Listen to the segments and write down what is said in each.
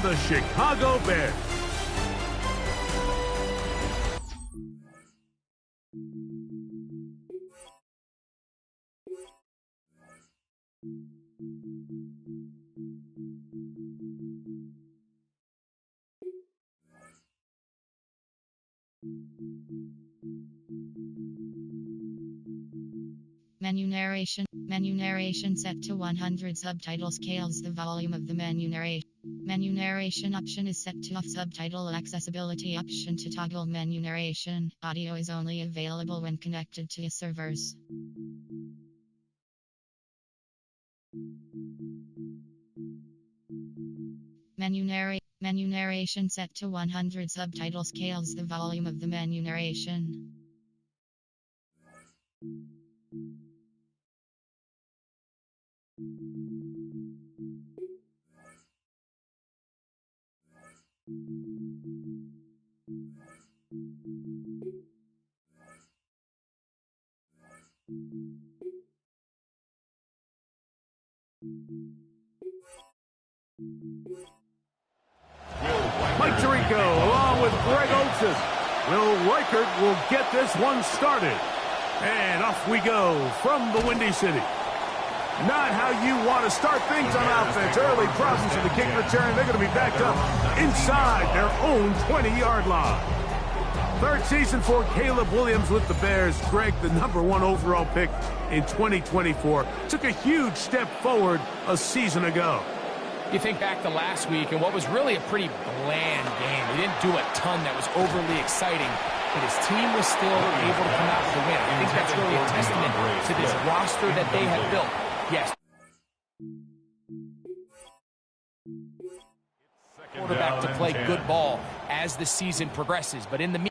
the Chicago Bears. Menu narration. Menu narration set to 100. Subtitle scales the volume of the menu narration. Menu narration option is set to off. Subtitle accessibility option to toggle menu narration. Audio is only available when connected to servers. Menu narration set to 100. Subtitle scales the volume of the menu narration. Mike Tirico along with Greg Olson. Will Reichert will get this one started. And off we go from the Windy City. Not how you want to start things on offense. Early problems with the kick return. They're going to be backed up inside their own 20-yard line. Third season for Caleb Williams with the Bears. Greg, the #1 overall pick in 2024, took a huge step forward a season ago. You think back to last week and what was really a pretty bland game. He didn't do a ton that was overly exciting, but his team was still able to come out with a win. I think that's really a testament to this roster that they have built. Yes. Quarterback to play good ball as the season progresses, but in the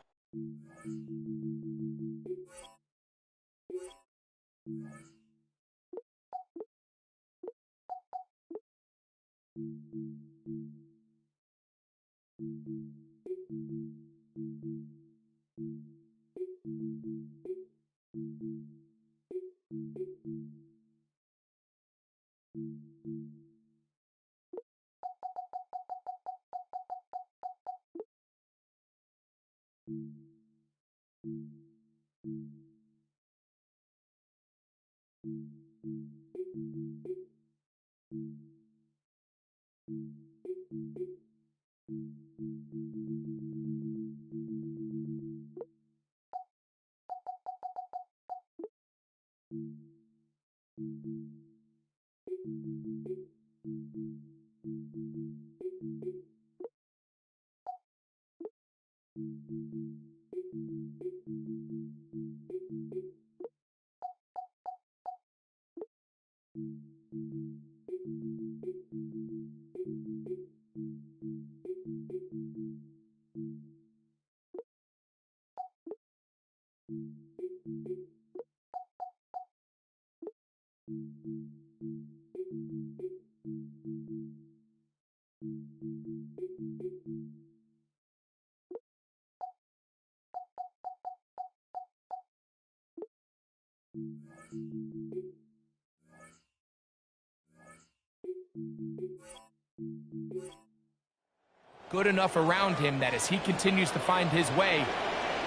good enough around him that as he continues to find his way,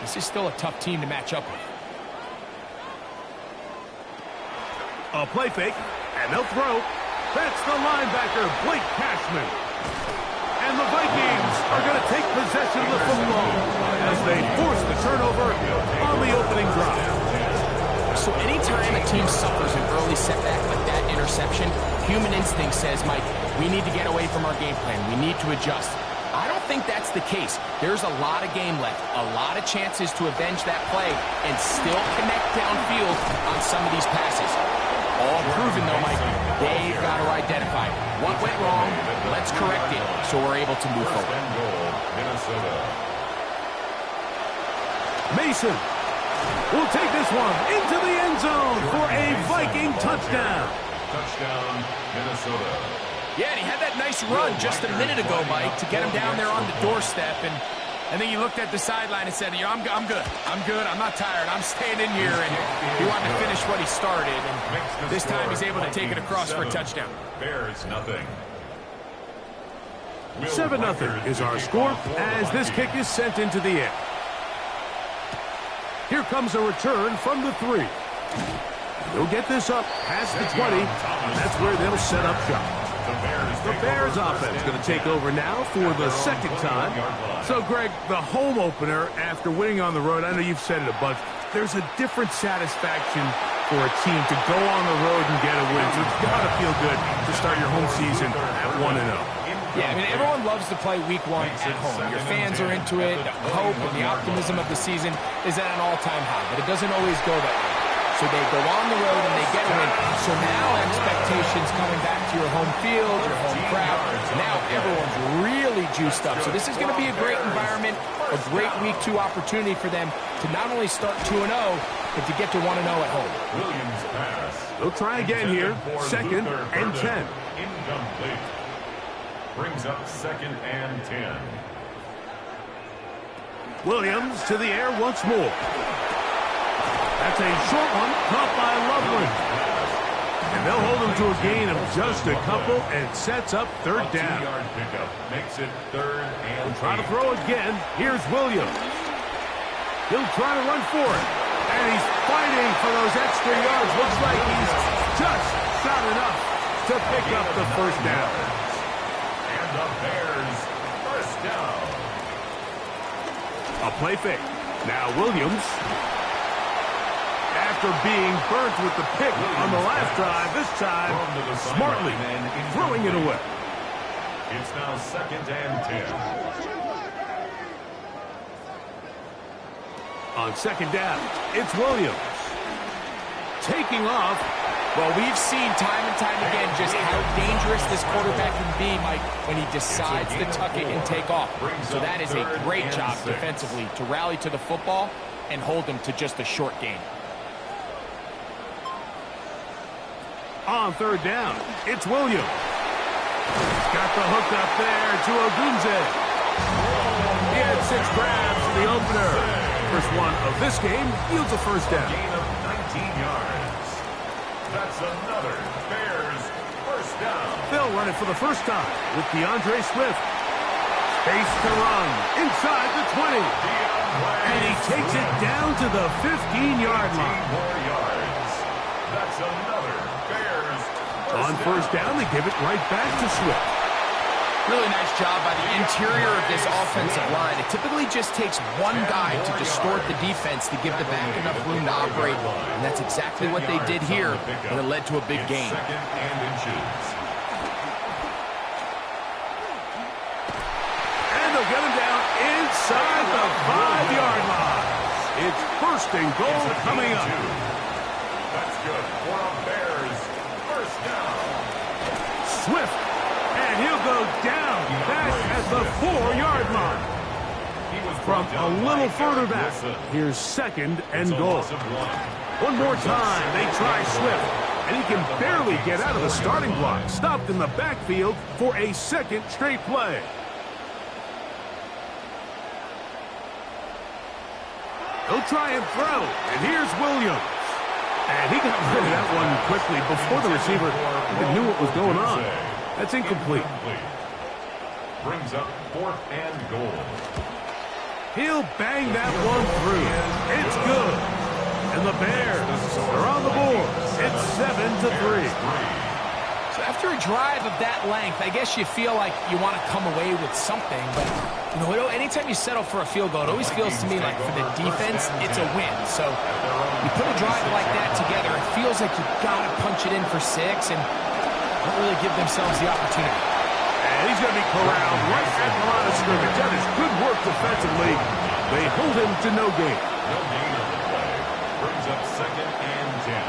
this is still a tough team to match up with. A play fake, and they'll throw. That's the linebacker, Blake Cashman. And the Vikings are going to take possession of the football as they force the turnover on the opening drive. So anytime a team suffers an early setback like that interception, human instinct says, Mike, we need to get away from our game plan. We need to adjust. I don't think that's the case. There's a lot of game left, a lot of chances to avenge that play and still connect downfield on some of these passes. All proven, though, Mike, they've got to identify what went wrong, let's correct it, so we're able to move forward. Mason will take this one into the end zone for a Viking touchdown. Touchdown, Minnesota. Yeah, and he had that nice run just a minute ago, Mike, to get him down there on the doorstep. And then he looked at the sideline and said, you know, I'm good. I'm good. I'm not tired. I'm staying in here. And he wanted to finish what he started. And this time he's able to take it across for a touchdown. Bears nothing. 7-0 is our score as this kick is sent into the air. Here comes a return from the 3. They'll get this up past the 20, and that's where they'll set up shop. The Bears offense going to take over now for the second time. So, Greg, the home opener after winning on the road, I know you've said it a bunch, there's a different satisfaction for a team to go on the road and get a win. So it's got to feel good to start your home season at 1-0. Yeah, I mean, everyone loves to play week 1 at home. Your fans are into it. The hope and the optimism of the season is at an all-time high, but it doesn't always go that way. So they go on the road and they get a win. So now expectations coming back to your home field, your home crowd. Now everyone's really juiced up. So this is going to be a great environment, a great week 2 opportunity for them to not only start 2-0, but to get to 1-0 at home. Williams pass. They'll try again here. 2nd and 10. Incomplete. Brings up 2nd and 10. Williams to the air once more. That's a short one, caught by Loveland. And they'll hold him to a gain of just a couple, and sets up 3rd down. 2-yard pickup makes it 3rd and 8. Try to throw again. Here's Williams. He'll try to run for it. And he's fighting for those extra yards. Looks like he's just shot enough to pick up the 1st down. And the Bears, 1st down. A play fake. Now Williams. After being burnt with the pick on the last drive, this time smartly throwing it away. It's now 2nd and 10. On 2nd down, it's Williams. Taking off. Well, we've seen time and time again just how dangerous this quarterback can be, Mike, when he decides to tuck it and take off. So that is a great job defensively to rally to the football and hold him to just a short gain. On 3rd down, it's Williams. He's got the hook up there to Ogunze. He had 6 grabs in the opener. First one of this game yields a 1st down. Gain of 19 yards. That's another Bears 1st down. They'll run it for the first time with DeAndre Swift. Space to run inside the 20. And he takes it down to the 15-yard line. 15 more yards. That's another Bears On 1st down, they give it right back to Swift. Really nice job by the interior of this offensive line. It typically just takes one guy to distort the defense to give the back enough room to operate. And that's exactly what they did here, and it led to a big gain. 2nd and inches. And they'll get him down inside the 5-yard line. It's 1st and goal coming up. That's good for a Bears 1st down. Swift. And he'll go down back at the 4-yard line. From a little further back, here's 2nd and goal. One more time, they try Swift, and he can barely get out of the starting block. Stopped in the backfield for a 2nd straight play. He'll try and throw, and here's Williams. And he got rid of that one quickly before the receiver even knew what was going on. That's incomplete. Brings up 4th and goal. He'll bang that one through. It's good. And the Bears are on the board. It's 7-3. So after a drive of that length, I guess you feel like you want to come away with something. But, you know, anytime you settle for a field goal, it always feels to me like for the defense, it's a win. So you put a drive like that together, it feels like you've got to punch it in for 6 and don't really give themselves the opportunity. And he's going to be corralled right at the line of scrimmage. That is good work defensively. They hold him to no gain. No gain on the play. Brings up 2nd and 10.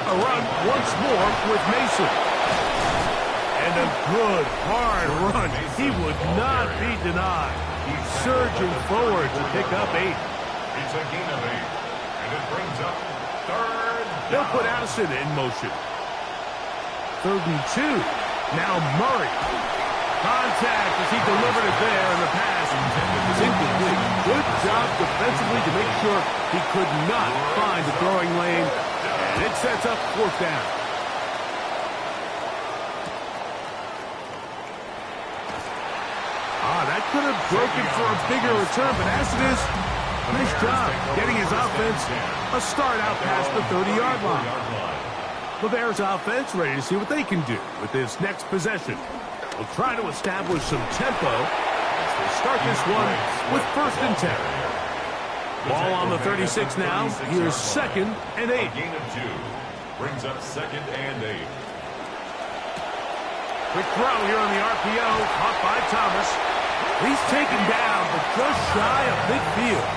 A run once more with Mason. And a good, hard run. He would not be denied. He's surging forward to pick up 8. It's a gain of 8. And it brings up 3rd down. They'll put Addison in motion. 3rd and 2. Now Murray. Contact as he delivered it there, and the pass is incomplete. Good job defensively to make sure he could not find the throwing lane. And it sets up 4th down. could have broken for a bigger return, but as it is, nice job getting his offense a start out past the 30-yard line. The Bears offense ready to see what they can do with this next possession. They'll try to establish some tempo as they start this one with 1st and 10. Ball on the 36 now. Here's 2nd and 8. Gain of 2 brings up 2nd and 8. Quick throw here on the RPO, caught by Thomas. He's taken down, but just shy of midfield.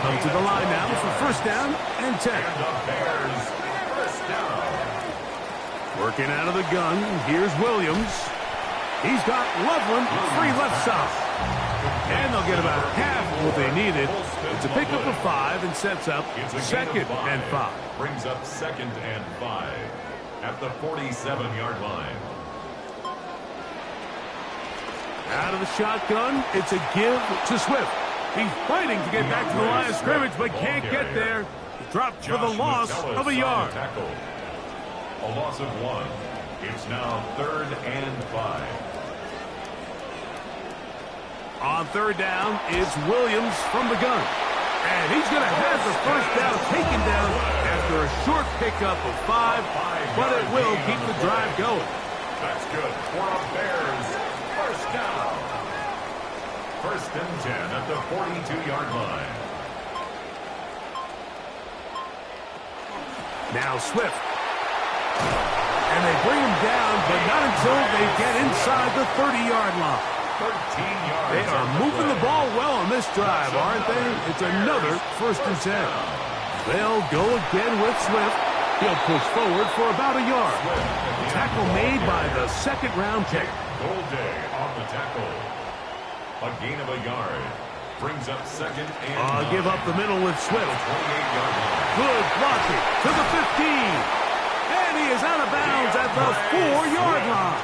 Come to the line now for 1st down and 10. And the Bears, 1st down. Working out of the gun, here's Williams. He's got Loveland free left side. And they'll get about half of what they needed. It's a pickup of 5 and sets up 2nd and 5. Brings up 2nd and 5 at the 47-yard line. Out of the shotgun, it's a give to Swift. He's fighting to get back to the line of scrimmage, but can't get there. He dropped for the loss of a yard. A loss of 1. It's now 3rd and 5. On 3rd down, it's Williams from the gun. And he's going to have the 1st down taken down after a short pickup of 5, but it will keep the drive going. That's good for a Bears 1st down. 1st and 10 at the 42-yard line. Now Swift. And they bring him down, but not until they get inside the 30-yard line. 13 yards. They are moving the ball well on this drive, aren't they? It's another 1st and 10. They'll go again with Swift. He'll push forward for about a yard. Tackle made by the 2nd-round pick. Goal day on the tackle. A gain of a yard. Brings up 2nd and 9. Give up the middle with Swift. 28-yard line. Good blocking to the 15. And he is out of bounds at the 4-yard line.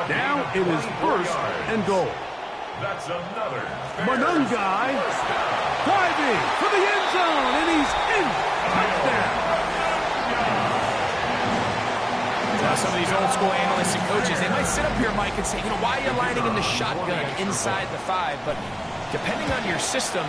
Now it is 1st and goal. That's another Manungai diving for the end zone, and he's in. Touchdown. Now, some of these old school analysts and coaches, they might sit up here, Mike, and say, why are you lining in the shotgun inside the 5? But depending on your system,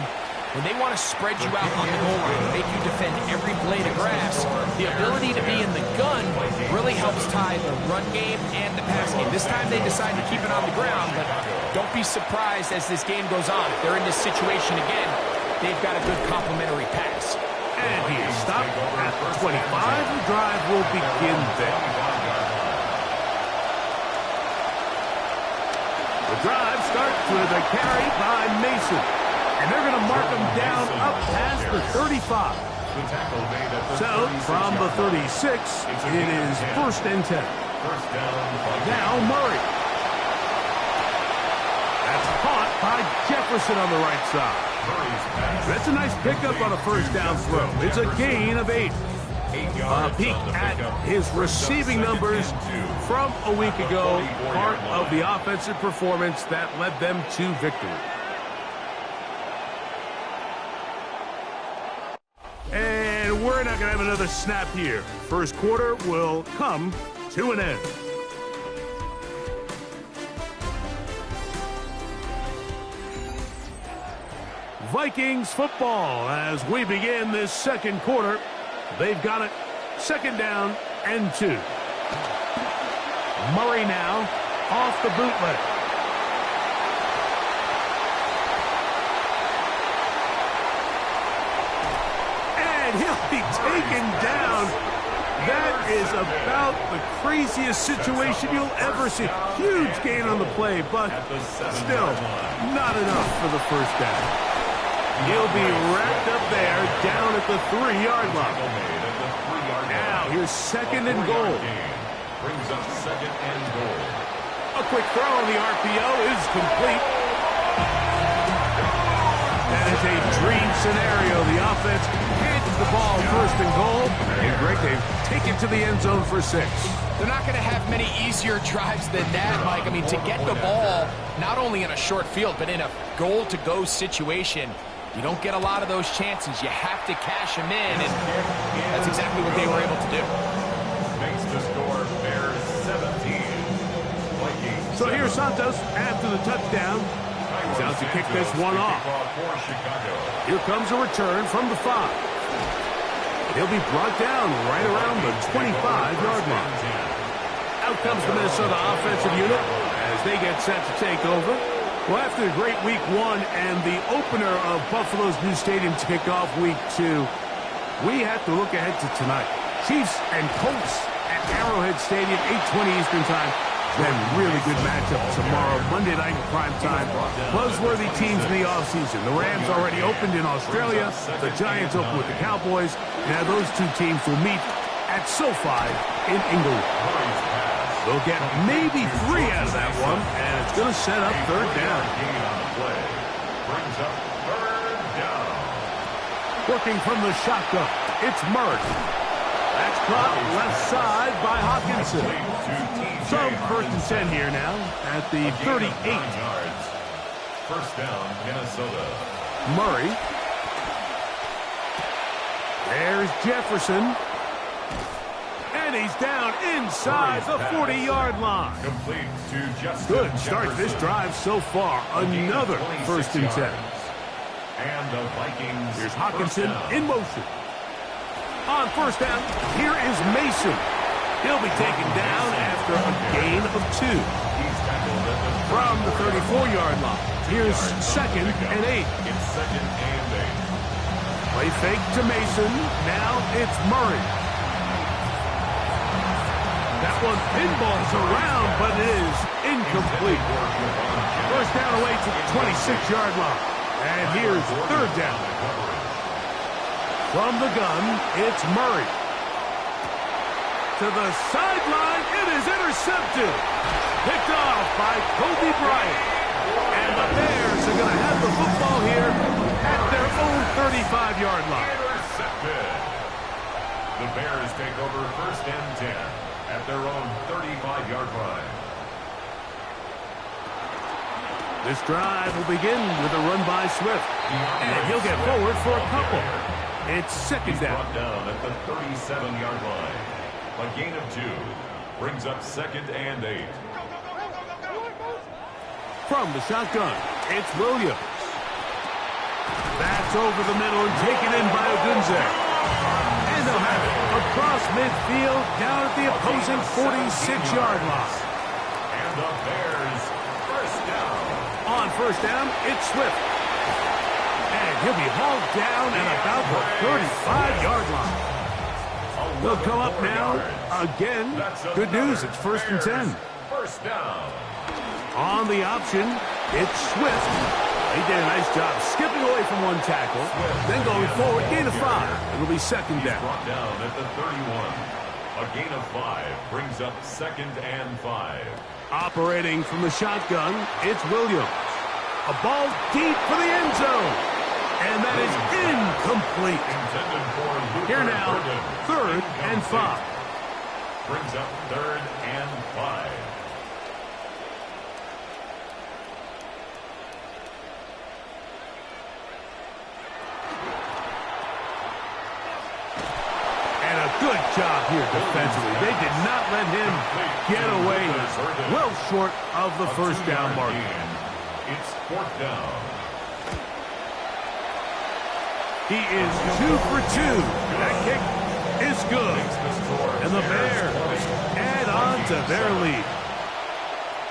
when they want to spread you out on the goal line and make you defend every blade of grass, the ability to be in the gun really helps tie the run game and the pass game. This time they decide to keep it on the ground, but don't be surprised as this game goes on. If they're in this situation again, they've got a good complementary pass. And he is stopped at the 25. The drive will begin there. The drive starts with a carry by Mason. And they're going to mark him down up past the 35. So, from the 36, it is 1st and 10. Now Murray. That's caught by Jefferson on the right side. That's a nice pickup on a 1st down throw. It's a gain of 8. A peek at his receiving numbers from a week ago. Part of the offensive performance that led them to victory. And we're not going to have another snap here. 1st quarter will come to an end. Vikings football as we begin this 2nd quarter. They've got it 2nd down and 2. Murray now off the bootleg. He'll be taken down. That is about the craziest situation you'll ever see. Huge gain on the play, but still not enough for the 1st down. He'll be wrapped up there down at the 3-yard line. Now here's 2nd and goal. Brings up 2nd and goal. A quick throw on the RPO is complete. That is a dream scenario. The offense hits the ball 1st and goal. And Greg, they take it to the end zone for 6. They're not going to have many easier drives than that, Mike. I mean, to get the ball, not only in a short field, but in a goal-to-go situation, you don't get a lot of those chances. You have to cash them in, and that's exactly what they were able to do. Makes the score Bears 17, Vikings So here's Santos after the touchdown. He's out to kick this one off. Here comes a return from the 5. He'll be brought down right around the 25-yard line. Out comes the Minnesota offensive unit as they get set to take over. Well, after a great week 1 and the opener of Buffalo's new stadium to kick off week 2, we have to look ahead to tonight. Chiefs and Colts at Arrowhead Stadium, 8:20 Eastern Time. Then really good matchup tomorrow, Monday night prime time. Buzzworthy teams in the offseason. The Rams already opened in Australia. The Giants open with the Cowboys. Now those two teams will meet at SoFi in England. They'll get maybe 3 out of that one, and it's going to set up third down. Working from the shotgun, it's Murray. That's caught left side by Hawkinson. So first and 10 here now at the 38. First down, Minnesota. Murray. There's Jefferson. And he's down inside the 40-yard line. Complete to Justin Good start to this drive so far. Another first and 10. And the Vikings. Here's Hawkinson in motion. On first down, here is Mason. He'll be taken down after a gain of 2. From the 34-yard line, here's second and 8. It's second and 8. Play fake to Mason. Now it's Murray. That one pinballs around, but it is incomplete. First down away to the 26-yard line. And here's third down. From the gun, it's Murray. To the sideline, it is intercepted. Picked off by Kobe Bryant. And the Bears are going to have the football here at their own 35-yard line. Intercepted. The Bears take over first and 10 at their own 35-yard line. This drive will begin with a run by Swift. And he'll get forward for a couple. It's second down. Brought down at the 37-yard line. A gain of 2 brings up second and 8. From the shotgun, it's Williams. That's over the middle and taken in by Ogunze. And they'll have it across midfield down at the opposing 46-yard line. And the Bears first down. On first down, it's Swift. And he'll be hauled down at about the 35-yard line. They'll come up now again. Good news, it's first and 10. First down. On the option, it's Swift. He did a nice job skipping away from one tackle, then going forward, gain of 5. It'll be second down. Brought down at the 31. A gain of 5 brings up second and 5. Operating from the shotgun, it's Williams. A ball deep for the end zone. And that is incomplete. Here now, third and 5. Brings up third and 5. And a good job here defensively. They did not let him get away well short of the first down mark. It's fourth down. He is 2 for 2. That kick is good. And the Bears add on to their lead.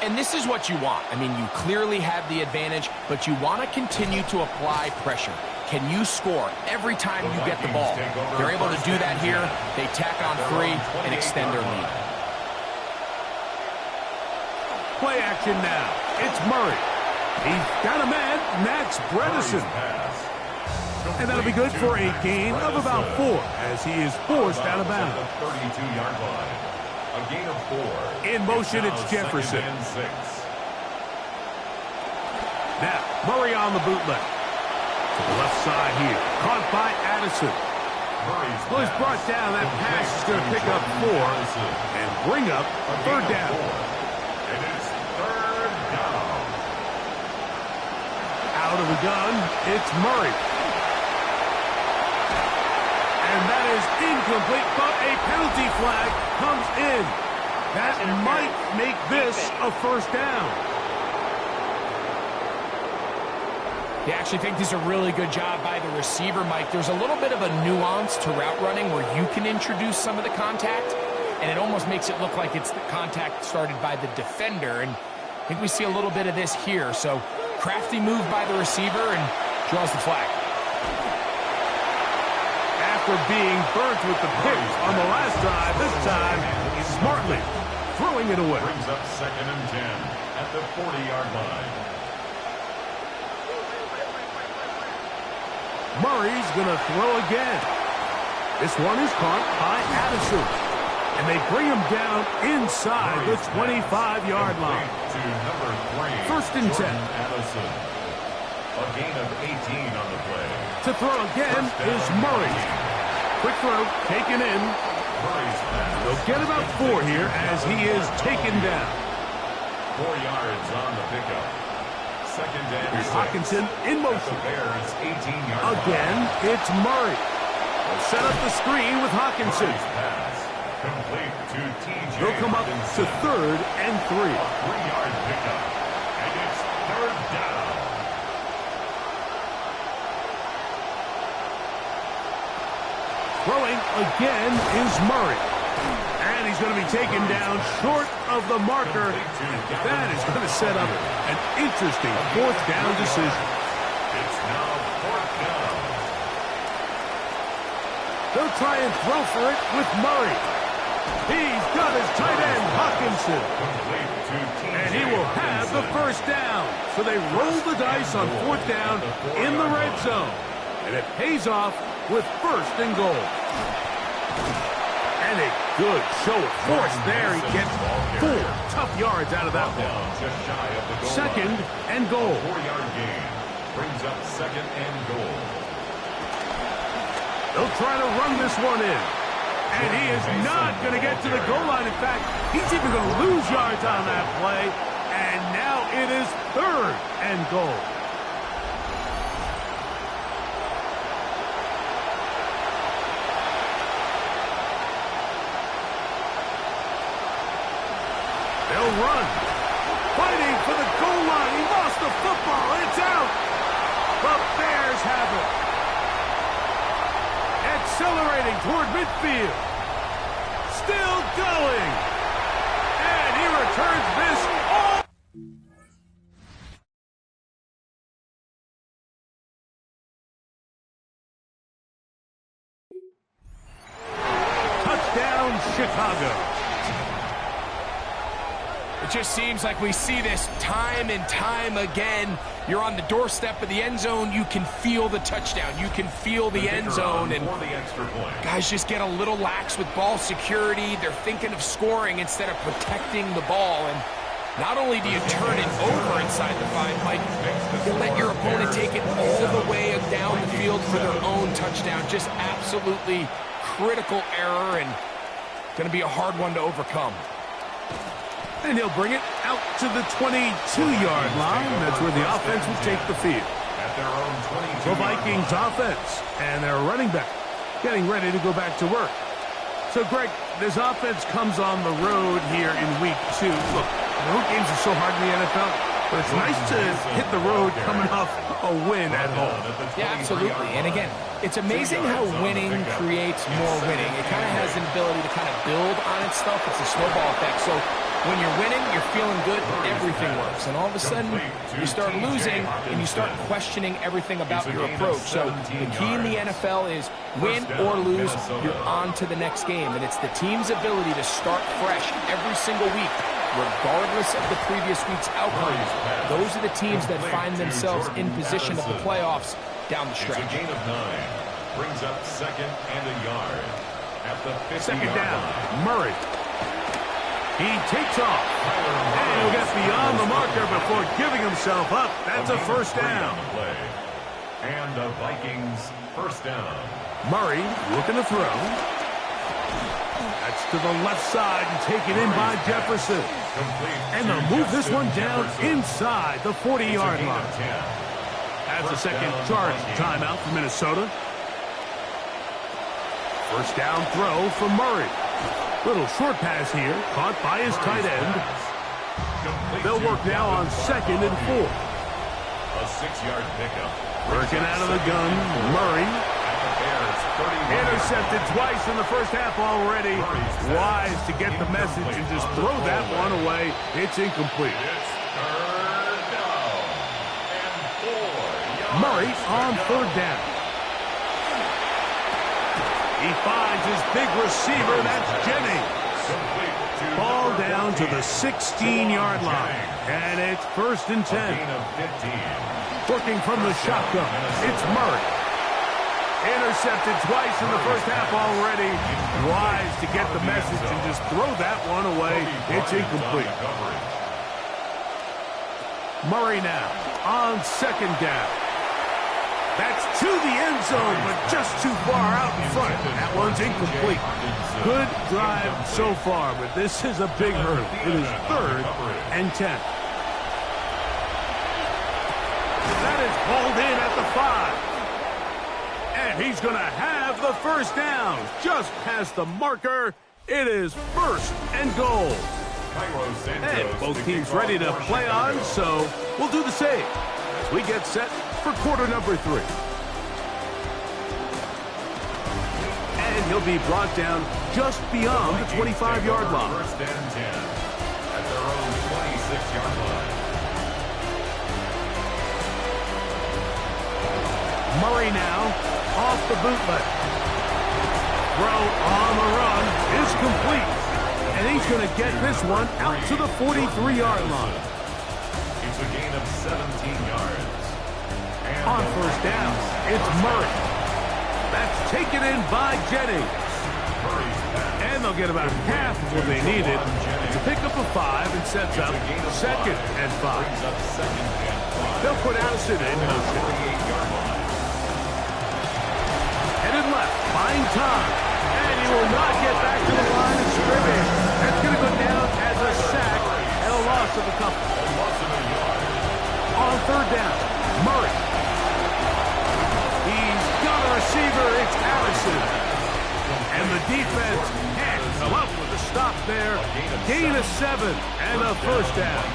And this is what you want. I mean, you clearly have the advantage, but you want to continue to apply pressure. Can you score every time you get the ball? They're able to do that here. They tack on 3 and extend their lead. Play action now. It's Murray. He's got a man, Max Bredesen. And that'll be good for a gain of about 4 as he is forced out of bounds. 32-yard line. A gain of 4. In motion, it's Jefferson. Now, Murray on the bootleg. To the left side here. Caught by Addison. Well, he's brought down. That pass is going to pick up 4 and bring up a third down. And it's third down. Out of the gun, it's Murray. And that is incomplete, but a penalty flag comes in. That might make this a first down. I actually think this is a really good job by the receiver, Mike. There's a little bit of a nuance to route running where you can introduce some of the contact, and it almost makes it look like it's the contact started by the defender, and I think we see a little bit of this here. So crafty move by the receiver and draws the flag. After being burnt with the pick on the last drive, this time smartly throwing it away. Brings up 2nd and 10 at the 40-yard line. Murray's going to throw again. This one is caught by Addison. And they bring him down inside the 25-yard line. To number 3, 1st and 10. Addison. A gain of 18 on the play. To throw again is Murray. Quick throw, taken in. Murray's pass. They'll get about 4 here as he is taken down. 4 yards on the pickup. 2nd and Here's 6. Hockenson in motion. The Bears 18-yard Again, it's Murray. They'll set up the screen with Hockenson. pass. Complete to T.J. They'll come up to 3rd and 3. 3-yard pickup. And it's 3rd down. Throwing again is Murray. And he's going to be taken down short of the marker. That is going to set up an interesting 4th down decision. It's now 4th down. They'll try and throw for it with Murray. He's got his tight end, Hockenson. Complete to T.J. And he will have the 1st down. So they roll the dice on 4th down in the red zone. And it pays off with 1st and goal. And a good show of force there. He gets 4 tough yards out of that one. Just shy of the goal 2nd line. and goal. 4-yard gain. Brings up 2nd and goal. They'll try to run this one in. And he is not going to get to the goal line. In fact, he's even going to lose yards on that play. And now it is 3rd and goal. They'll run. Fighting for the goal line. He lost the football. It's out. The Bears have it. Accelerating toward midfield. Still going. And he returns this all. Touchdown, Chicago. It just seems like we see this time and time again. You're on the doorstep of the end zone. You can feel the touchdown. You can feel the end zone. And guys just get a little lax with ball security. They're thinking of scoring instead of protecting the ball. And not only do you turn it over inside the 5, Mike, you let your opponent take it all the way down the field for their own touchdown. Just absolutely critical error and going to be a hard one to overcome. And he'll bring it out to the 22-yard line. That's where the offense will take the field. At their own 22. The Vikings offense and their running back getting ready to go back to work. So, Greg, this offense comes on the road here in week 2. Look, road games are so hard in the NFL, but it's nice to hit the road coming off a win at home. Yeah, absolutely. And again, it's amazing how winning creates more winning. It kind of has an ability to kind of build on its stuff. It's a snowball effect. So when you're winning, you're feeling good, everything works. And all of a sudden, you start losing, and you start questioning everything about your approach. So the key in the NFL is win or lose, you're on to the next game. And it's the team's ability to start fresh every single week, regardless of the previous week's outcome. Those are the teams that find themselves in position of the playoffs down the stretch. It's a gain of 9. Brings up 2nd and a yard. At the 50-yard 2nd down, line. Murray. He takes off. And he'll get beyond the marker before giving himself up. That's a 1st down. And the Vikings 1st down. Murray looking to throw. That's to the left side and taken in by Jefferson. And they'll move this one down inside the 40-yard line. That's a second charge timeout for Minnesota. 1st down throw for Murray. Little short pass here, caught by his tight end. They'll work now on 2nd and 4. A 6-yard pickup. Working out of the gun, Murray. Intercepted twice in the first half already. Wise to get the message and just throw that one away. It's incomplete. Murray on 3rd down. He finds his big receiver, that's Jennings. Ball down to the 16-yard line. And it's 1st and 10. Working from the shotgun, it's Murray. Intercepted twice in the first half already. Wise to get the message and just throw that one away. It's incomplete. Murray now on 2nd down. That's to the end zone, but just too far out in front. That one's incomplete. Good drive so far, but this is a big hurdle. It is 3rd and 10. That is hauled in at the 5. And he's going to have the 1st down. Just past the marker. It is 1st and goal. And both teams ready to play on, so we'll do the same as we get set for quarter number 3. And he'll be brought down just beyond the 25-yard line. 1st and 10 at their own 26-yard line. Murray now off the bootleg. Throw on the run is complete. And he's going to get this one out to the 43-yard line. It's a gain of 17 yards. On 1st down, it's Murray. That's taken in by Jennings. And they'll get about half of what they needed to pick up a 5 and sets up 2nd and 5. They'll put Addison in motion. Headed left, buying time. And he will not get back to the line of scrimmage. That's going to go down as a sack and a loss of a couple. On 3rd down, Murray. He's got a receiver, it's Allison. And the defense can't come up with a stop there. Gain of 7 and a 1st down.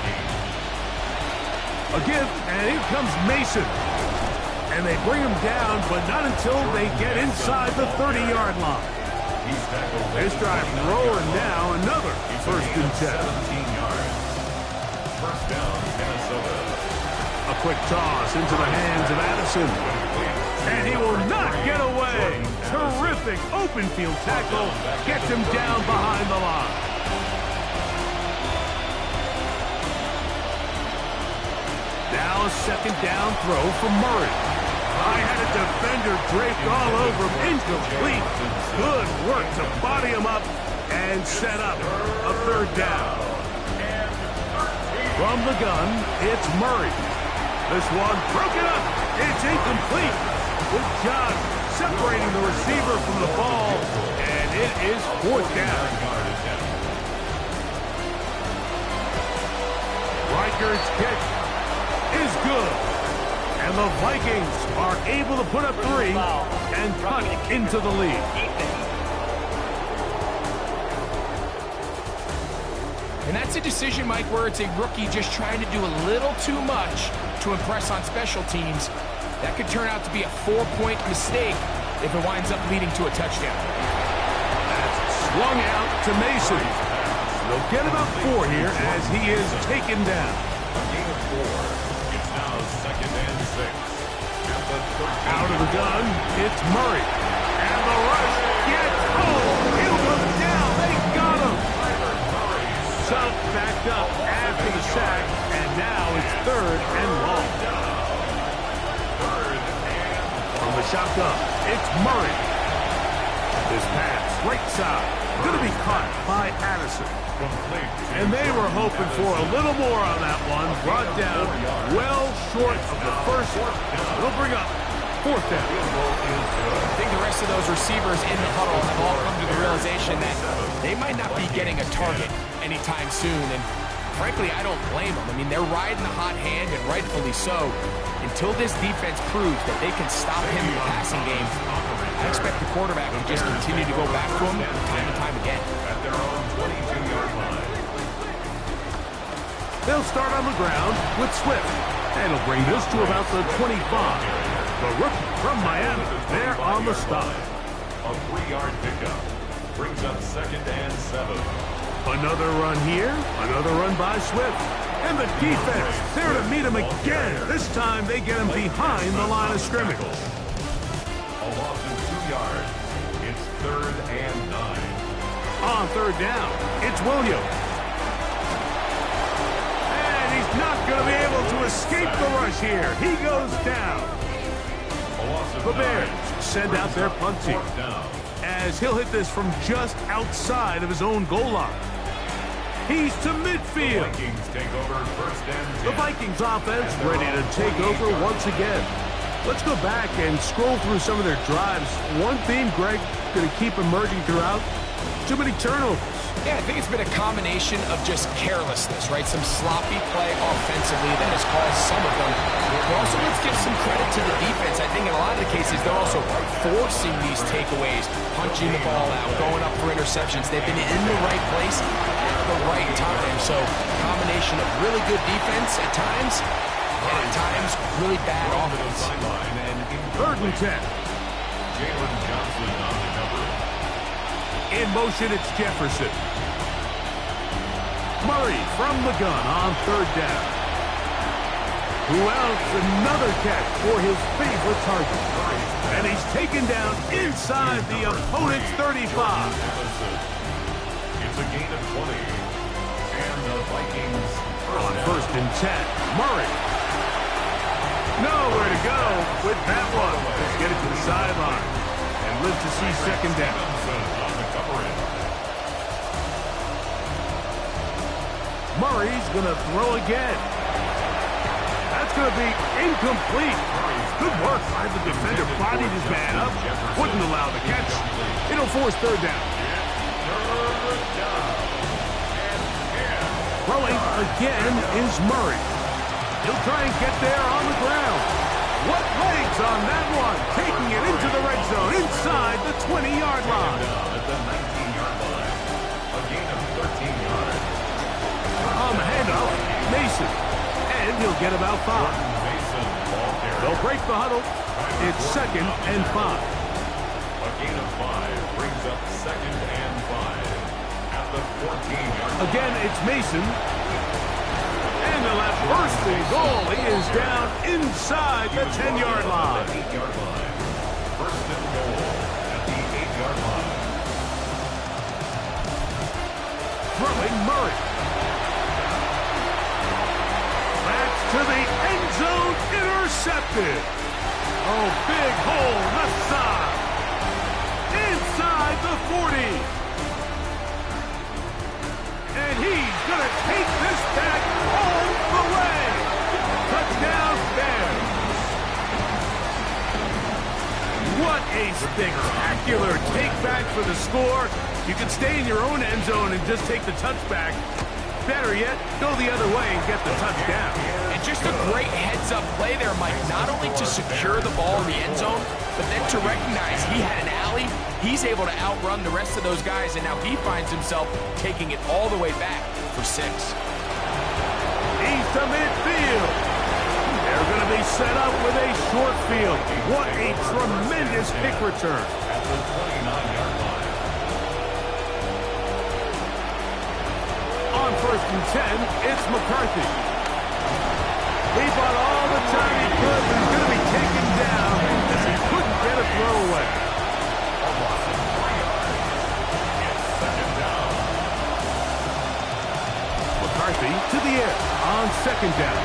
A give, and here comes Mason. And they bring him down, but not until they get inside the 30-yard line. This drive rolling now, another 1st and 10. 17 yards. 1st down, Minnesota. A quick toss into the hands of Addison. And he will not get away. Terrific open field tackle. Gets him down behind the line. Now a 2nd down throw from Murray. I had a defender draped all over him. Incomplete. Good work to body him up and set up a 3rd down. From the gun, it's Murray. This one broken up. It's incomplete. Good job separating the receiver from the ball. And it is 4th down. Reichert's kick is good. And the Vikings are able to put up 3 and cut into the lead. And that's a decision, Mike, where it's a rookie just trying to do a little too much to impress on special teams. That could turn out to be a 4-point mistake if it winds up leading to a touchdown. That's swung out to Mason. They'll get about 4 here as he is taken down. A gain of 4. It's now 2nd and 6. Out of the gun, it's Murray. And the rush gets home. He'll come down. They got him. Sub backed up after the sack, and now it's 3rd and long. From the shotgun, it's Murray. This pass, right side, going to be caught by Addison. And they were hoping for a little more on that one. Brought down well short of the 1st. It'll bring up 4th down. I think the rest of those receivers in the huddle have all come to the realization that they might not be getting a target anytime soon. And frankly, I don't blame them. I mean, they're riding the hot hand, and rightfully so. Until this defense proves that they can stop him in the passing game, I expect the quarterback to just continue to go back to him time and time again. At their own 22-yard line. They'll start on the ground with Swift. And he'll bring this to about the 25. The rookie from Miami, there on the stop. A 3-yard pickup. Brings up 2nd and 7. Another run here, another run by Swift. And the defense there to meet him again. This time they get him behind the line of scrimmage. A loss of 2 yards. It's 3rd and 9. On 3rd down, it's Williams. And he's not going to be able to escape the rush here. He goes down. A loss of The 9. Bears send out their punt team, 4th down. as he'll hit this from just outside of his own goal line. He's to midfield. Vikings take over 1st and 10. The Vikings offense ready to take over once again. Let's go back and scroll through some of their drives. One theme, Greg, going to keep emerging throughout: too many turnovers. Yeah, I think it's been a combination of just carelessness, right? Some sloppy play offensively that has caused some of them. But also, let's give some credit to the defense. I think in a lot of the cases, they're also forcing these takeaways, punching the ball out, going up for interceptions. They've been in the right place at the right time. So, combination of really good defense at times, and at times, really bad offense. Sideline and 3rd and 10. Jalen Johnson on the cover. In motion, it's Jefferson. Murray from the gun on 3rd down. Who else? Another catch for his favorite target. And he's taken down inside the opponent's 35. It's a gain of 20. And the Vikings On 1st and 10, Murray. Nowhere to go with that one. Let's get it to the sideline and live to see 2nd down. on the cover end. Murray's going to throw again. That's going to be incomplete. Good work by the defender. Bodied his man up. Wouldn't allow the catch. It'll force 3rd down. Throwing again is Murray. He'll try and get there on the ground. What legs on that one? Taking it into the red zone inside the 20-yard line. At the 19-yard line. A gain of 13 yards. On the handoff, Mason. And he'll get about 5. Mason, ball carrier. They'll break the huddle. It's 2nd and 5. A gain of 5 brings up 2nd and 5 at the 14-yard line. Again, it's Mason. And they'll have 1st and goal. He is down inside the 10-yard line. 8-yard line. 1st and goal at the 8-yard line. Throwing Murray. That's to the end zone. Intercepted. Oh, big hole left side. Inside the 40. And he's going to take this back all the way. Touchdown, Bears. What a spectacular take back for the score. You can stay in your own end zone and just take the touchback. Better yet, go the other way and get the touchdown. And just a great heads-up play there, Mike. Not only to secure the ball in the end zone, but then to recognize he had an alley. He's able to outrun the rest of those guys, and now he finds himself taking it all the way back for 6. He's to midfield. They're going to be set up with a short field. What a tremendous kick return. At the 29-yard line. On 1st and 10, it's McCarthy. He bought all the time he could, but he's going to be taken down as he couldn't get a throw away. A loss of 3 yards. It's 2nd down. McCarthy to the air on 2nd down.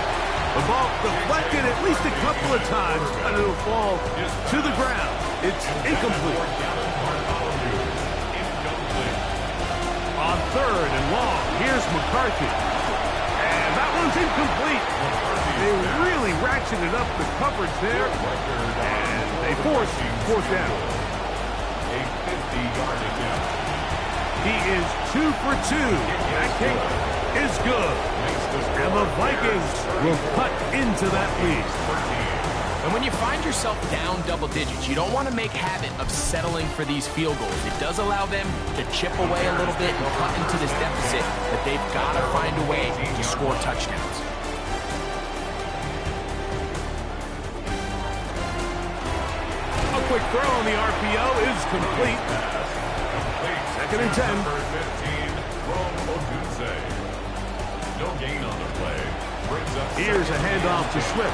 The ball deflected at least a couple of times, and it'll fall to the ground. It's incomplete. On 3rd and long, here's McCarthy. And that one's incomplete. They really ratcheted up the coverage there, and they force 4th down. A 50-yard attempt. He is 2 for 2. That kick is good. And the Vikings will cut into that lead. And when you find yourself down double digits, you don't want to make habit of settling for these field goals. It does allow them to chip away a little bit and cut into this deficit, but they've got to find a way to score touchdowns. A quick throw on the RPO is complete. Second and 10. No gain on the play. Here's a handoff to Swift.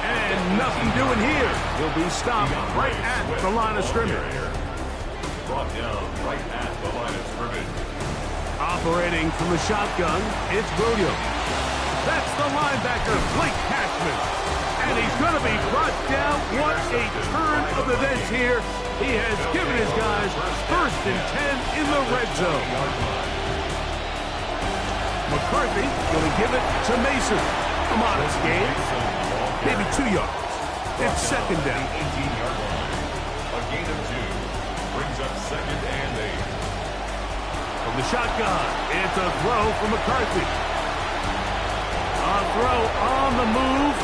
And nothing doing here. He'll be stopped right at the line of scrimmage. Brought down right at the line of scrimmage. Operating from the shotgun, it's Williams. That's the linebacker, Blake Cashman. And he's going to be brought down. What a turn of events here. He has given his guys first and 10 in the red zone. McCarthy going to give it to Mason. A modest gain. Maybe 2 yards. It's second down. 18-yard line. A gain of 2. Brings up second and 8. From the shotgun, it's a throw from McCarthy. A throw on the move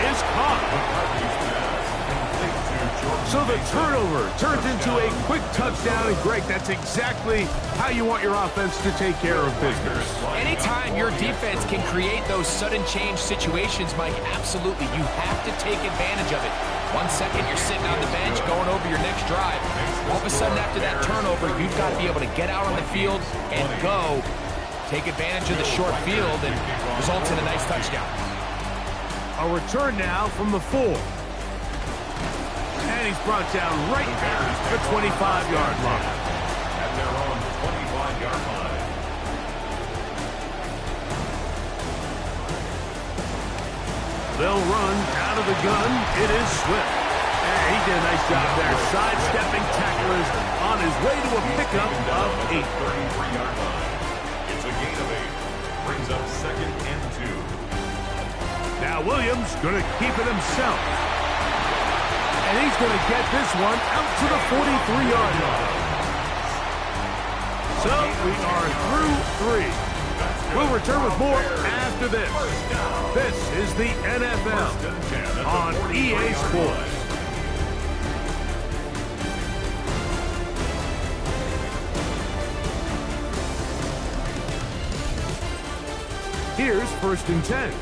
is caught. McCarthy's pass complete to Jordan. So the turnover turns into a quick touchdown. And Greg, that's exactly how you want your offense to take care of business. Anytime your defense can create those sudden change situations, Mike, absolutely, you have to take advantage of it. 1 second, you're sitting on the bench going over your next drive. All of a sudden, after that turnover, you've got to be able to get out on the field and go. Take advantage of the short field and result in a nice touchdown. A return now from the 4. And he's brought down right at the 25-yard line. At their own 25-yard line. They'll run out of the gun. It is Swift. And he did a nice job there, sidestepping tacklers on his way to a pickup of 8. 33-yard line. It's a gain of 8. Brings up second and 2. Now Williams going to keep it himself. And he's going to get this one out to the 43-yard line. So we are through 3. We'll return with more after this. This is the NFL on EA Sports. Here's first and 10.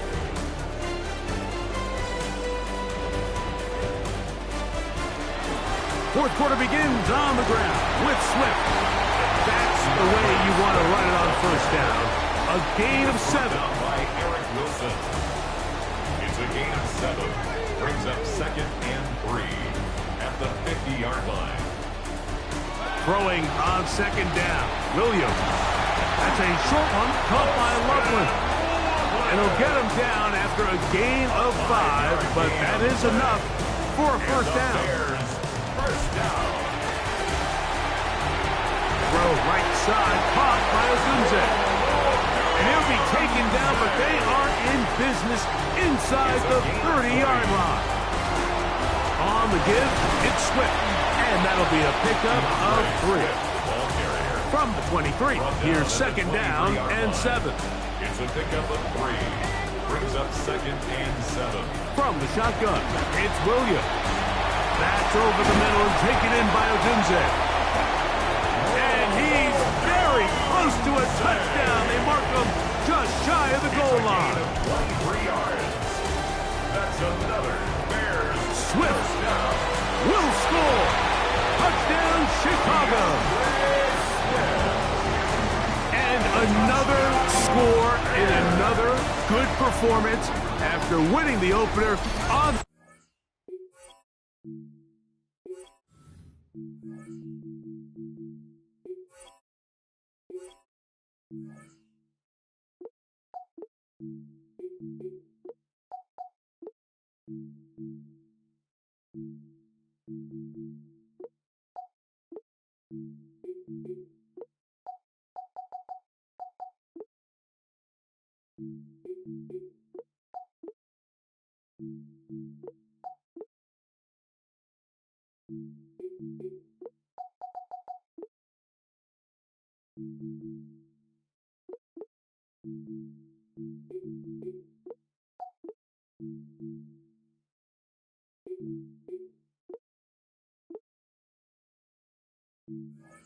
Fourth quarter begins on the ground with Swift. That's the way you want to run it on first down. A gain of 7. By Eric Wilson. It's a gain of 7. Brings up second and 3 at the 50-yard line. Throwing on second down. Williams. That's a short one caught by Loveland. And he'll get him down after a gain of 5, but that is enough for a first down. First down. Throw right side, caught by Odunze. And he'll be taken down, but they are in business inside the 30-yard line. On the give, it's Swift. And that'll be a pickup of 3. From the 23, here's second down and 7. It's a pickup of 3. Brings up second and 7. From the shotgun, it's Williams. That's over the middle and taken in by Odunze. And he's very close to a touchdown. They mark him just shy of the goal line. 23 yards. That's another Bears. Swift will score. Touchdown, Chicago. And another score in another good performance after winning the opener on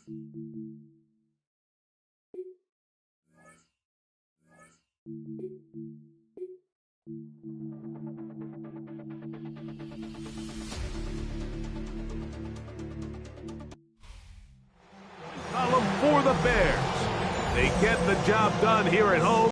Column for the Bears. They get the job done here at home.